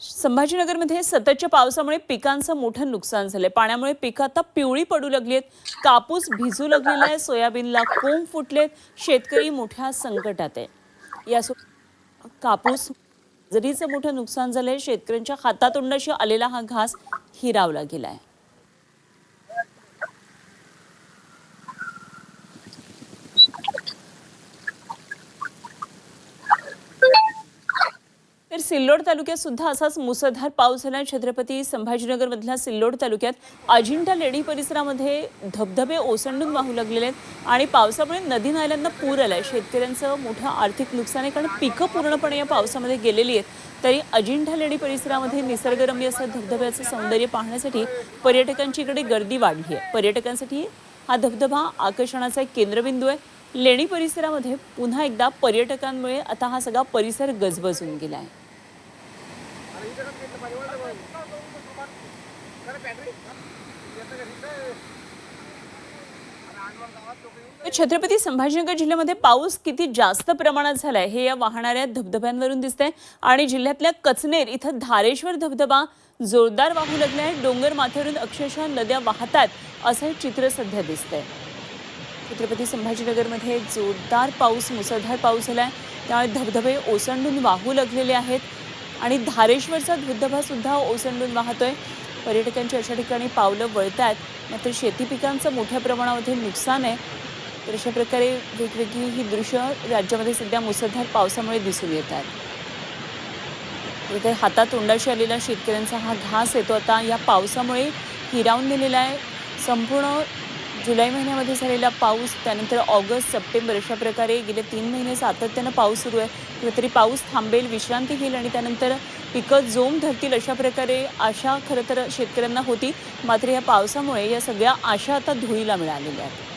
संभाजीनगरमध्ये सततच्या पावसामुळे पिकांचं मोठं नुकसान झालंय। पाण्यामुळे पिकं आता पिवळी पडू लागली आहेत। कापूस भिजू लागलेला आहे। सोयाबीनला कोंब फुटलेत। शेतकरी मोठ्या संकटात आहे। कापूस जरीचं मोठं नुकसान झालंय। शेतकऱ्यांच्या हातातोंडाशी आलेला हा घास हिरावला गेलाय। तर सिल्लोड तालुक्यात सुद्धा असाच मुसळधार पाऊस झाला। छत्रपती संभाजीनगर मधल्या सिल्लोड तालुक्यात अजिंठा लेणी परिसरामध्ये धबधबे ओसंडून वाहू लागलेले आहेत आणि पावसामुळे नदी नाल्यांना पूर आलाय। शेतकऱ्यांचं मोठं आर्थिक नुकसान आहे, कारण पिकं पूर्णपणे या पावसामध्ये गेलेली आहेत। तरी अजिंठा लेणी परिसरामध्ये निसर्गरम्य असं धबधब्याचं सौंदर्य पाहण्यासाठी पर्यटकांची इकडे गर्दी वाढली आहे। पर्यटकांसाठी हा धबधबा आकर्षणाचा एक केंद्रबिंदू आहे। लेणी परिसरामध्ये पुन्हा एकदा पर्यटकांमुळे आता हा सगळा परिसर गजबजून गेला आहे। छत्रपती संभाजीनगर जिल्ह्यामध्ये पाऊस किती जास्त प्रमाणात झालाय हे या वाहणाऱ्या धबधब्यांवरून दिसतंय। आणि जिल्ह्यातल्या कचनेर इथं धारेश्वर धबधबा जोरदार वाहू लागलाय। डोंगर माथ्यावरून अक्षरशः नद्या वाहतात असं चित्र सध्या दिसतंय। छत्रपती संभाजीनगरमध्ये जोरदार पाऊस, मुसळधार पाऊस झालाय, त्यामुळे धबधबे ओसंडून वाहू लागलेले आहेत आणि धारेश्वरचा धबधबा सुद्धा ओसंडून वाहतोय। पर्यटकांची अशा ठिकाणी पावलं वळतात, मात्र शेती पिकांचं मोठ्या प्रमाणामध्ये नुकसान आहे। तर अशा प्रकारे वेगवेगळी ही दृश्य राज्यामध्ये सध्या मुसळधार पावसामुळे दिसून येतात। इथे हातातोंडाशी आलेला शेतकऱ्यांचा हा घास येतो आता या पावसामुळे हिरावून गेलेला आहे। संपूर्ण जुलै महिन्यामध्ये झालेला पाऊस, त्यानंतर ऑगस्ट, सप्टेंबर अशा प्रकारे गेले 3 महिने सातत्यानं पाऊस सुरू आहे। कुठेतरी पाऊस थांबेल, विश्रांती घेईल आणि त्यानंतर पिकं जोम धरतील अशा प्रकारे आशा खरं तर शेतकऱ्यांना होती। मात्र या पावसामुळे या सगळ्या आशा आता धुळीला मिळालेल्या आहेत।